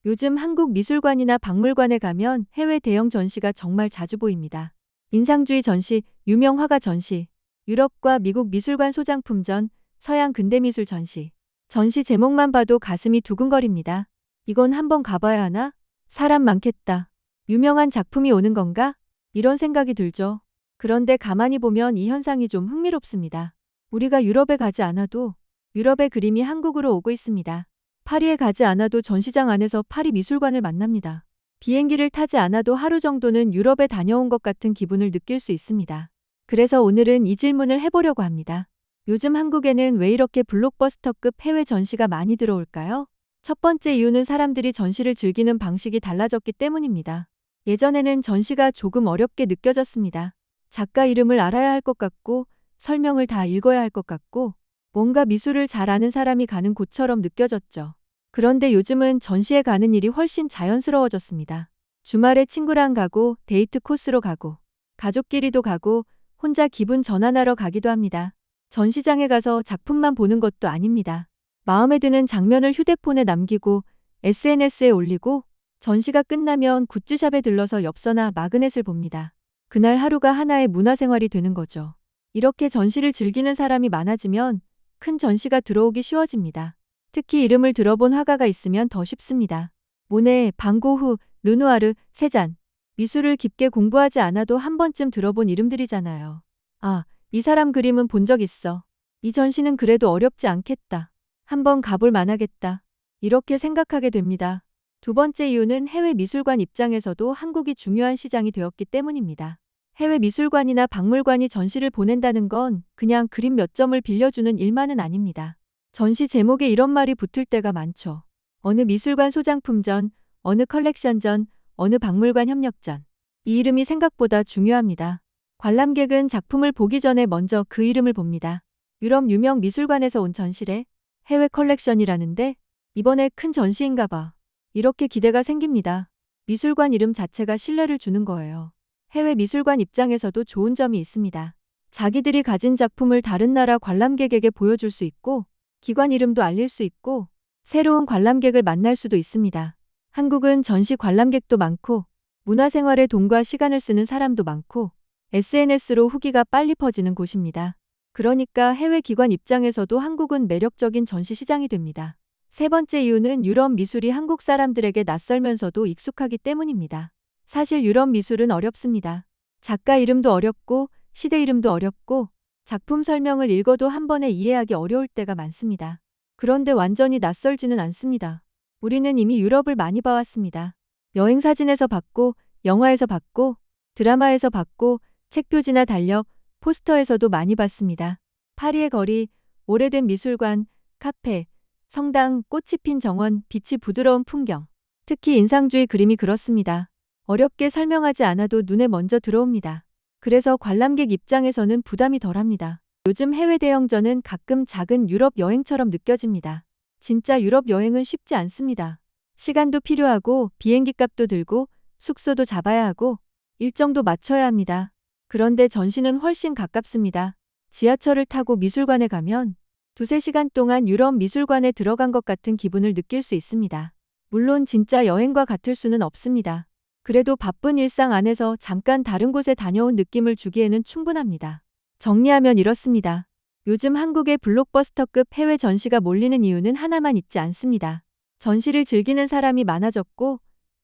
요즘 한국 미술관이나 박물관에 가면 해외 대형 전시가 정말 자주 보입니다. 인상주의 전시, 유명 화가 전시, 유럽과 미국 미술관 소장품전, 서양 근대미술 전시. 전시 제목만 봐도 가슴이 두근거립니다. 이건 한번 가봐야 하나? 사람 많겠다. 유명한 작품이 오는 건가? 이런 생각이 들죠. 그런데 가만히 보면 이 현상이 좀 흥미롭습니다. 우리가 유럽에 가지 않아도 유럽의 그림이 한국으로 오고 있습니다. 파리에 가지 않아도 전시장 안에서 파리 미술관을 만납니다. 비행기를 타지 않아도 하루 정도는 유럽에 다녀온 것 같은 기분을 느낄 수 있습니다. 그래서 오늘은 이 질문을 해보려고 합니다. 요즘 한국에는 왜 이렇게 블록버스터급 해외 전시가 많이 들어올까요? 첫 번째 이유는 사람들이 전시를 즐기는 방식이 달라졌기 때문입니다. 예전에는 전시가 조금 어렵게 느껴졌습니다. 작가 이름을 알아야 할 것 같고, 설명을 다 읽어야 할 것 같고, 뭔가 미술을 잘 아는 사람이 가는 곳처럼 느껴졌죠. 그런데 요즘은 전시에 가는 일이 훨씬 자연스러워졌습니다. 주말에 친구랑 가고, 데이트 코스로 가고, 가족끼리도 가고, 혼자 기분 전환하러 가기도 합니다. 전시장에 가서 작품만 보는 것도 아닙니다. 마음에 드는 장면을 휴대폰에 남기고, SNS에 올리고, 전시가 끝나면 굿즈샵에 들러서 엽서나 마그넷을 봅니다. 그날 하루가 하나의 문화생활이 되는 거죠. 이렇게 전시를 즐기는 사람이 많아지면 큰 전시가 들어오기 쉬워집니다. 특히 이름을 들어본 화가가 있으면 더 쉽습니다. 모네, 방고흐, 르누아르, 세잔. 미술을 깊게 공부하지 않아도 한 번쯤 들어본 이름들이잖아요. 아, 이 사람 그림은 본 적 있어. 이 전시는 그래도 어렵지 않겠다. 한번 가볼 만하겠다. 이렇게 생각하게 됩니다. 두 번째 이유는 해외 미술관 입장에서도 한국이 중요한 시장이 되었기 때문입니다. 해외 미술관이나 박물관이 전시를 보낸다는 건 그냥 그림 몇 점을 빌려주는 일만은 아닙니다. 전시 제목에 이런 말이 붙을 때가 많죠. 어느 미술관 소장품전, 어느 컬렉션전, 어느 박물관 협력전. 이 이름이 생각보다 중요합니다. 관람객은 작품을 보기 전에 먼저 그 이름을 봅니다. 유럽 유명 미술관에서 온 전시래? 해외 컬렉션이라는데? 이번에 큰 전시인가 봐. 이렇게 기대가 생깁니다. 미술관 이름 자체가 신뢰를 주는 거예요. 해외 미술관 입장에서도 좋은 점이 있습니다. 자기들이 가진 작품을 다른 나라 관람객에게 보여줄 수 있고, 기관 이름도 알릴 수 있고, 새로운 관람객을 만날 수도 있습니다. 한국은 전시 관람객도 많고, 문화생활에 돈과 시간을 쓰는 사람도 많고, SNS로 후기가 빨리 퍼지는 곳입니다. 그러니까 해외 기관 입장에서도 한국은 매력적인 전시 시장이 됩니다. 세 번째 이유는 유럽 미술이 한국 사람들에게 낯설면서도 익숙하기 때문입니다. 사실 유럽 미술은 어렵습니다. 작가 이름도 어렵고, 시대 이름도 어렵고, 작품 설명을 읽어도 한 번에 이해하기 어려울 때가 많습니다. 그런데 완전히 낯설지는 않습니다. 우리는 이미 유럽을 많이 봐왔습니다. 여행 사진에서 봤고, 영화에서 봤고, 드라마에서 봤고, 책 표지나 달력, 포스터에서도 많이 봤습니다. 파리의 거리, 오래된 미술관, 카페, 성당, 꽃이 핀 정원, 빛이 부드러운 풍경. 특히 인상주의 그림이 그렇습니다. 어렵게 설명하지 않아도 눈에 먼저 들어옵니다. 그래서 관람객 입장에서는 부담이 덜합니다. 요즘 해외 대형전은 가끔 작은 유럽 여행처럼 느껴집니다. 진짜 유럽 여행은 쉽지 않습니다. 시간도 필요하고 비행기 값도 들고 숙소도 잡아야 하고 일정도 맞춰야 합니다. 그런데 전시는 훨씬 가깝습니다. 지하철을 타고 미술관에 가면 두세 시간 동안 유럽 미술관에 들어간 것 같은 기분을 느낄 수 있습니다. 물론 진짜 여행과 같을 수는 없습니다. 그래도 바쁜 일상 안에서 잠깐 다른 곳에 다녀온 느낌을 주기에는 충분합니다. 정리하면 이렇습니다. 요즘 한국의 블록버스터급 해외 전시가 몰리는 이유는 하나만 있지 않습니다. 전시를 즐기는 사람이 많아졌고,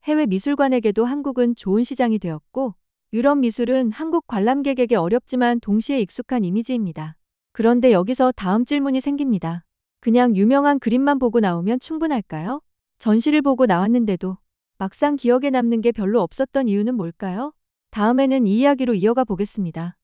해외 미술관에게도 한국은 좋은 시장이 되었고, 유럽 미술은 한국 관람객에게 어렵지만 동시에 익숙한 이미지입니다. 그런데 여기서 다음 질문이 생깁니다. 그냥 유명한 그림만 보고 나오면 충분할까요? 전시를 보고 나왔는데도 막상 기억에 남는 게 별로 없었던 이유는 뭘까요? 다음에는 이 이야기로 이어가 보겠습니다.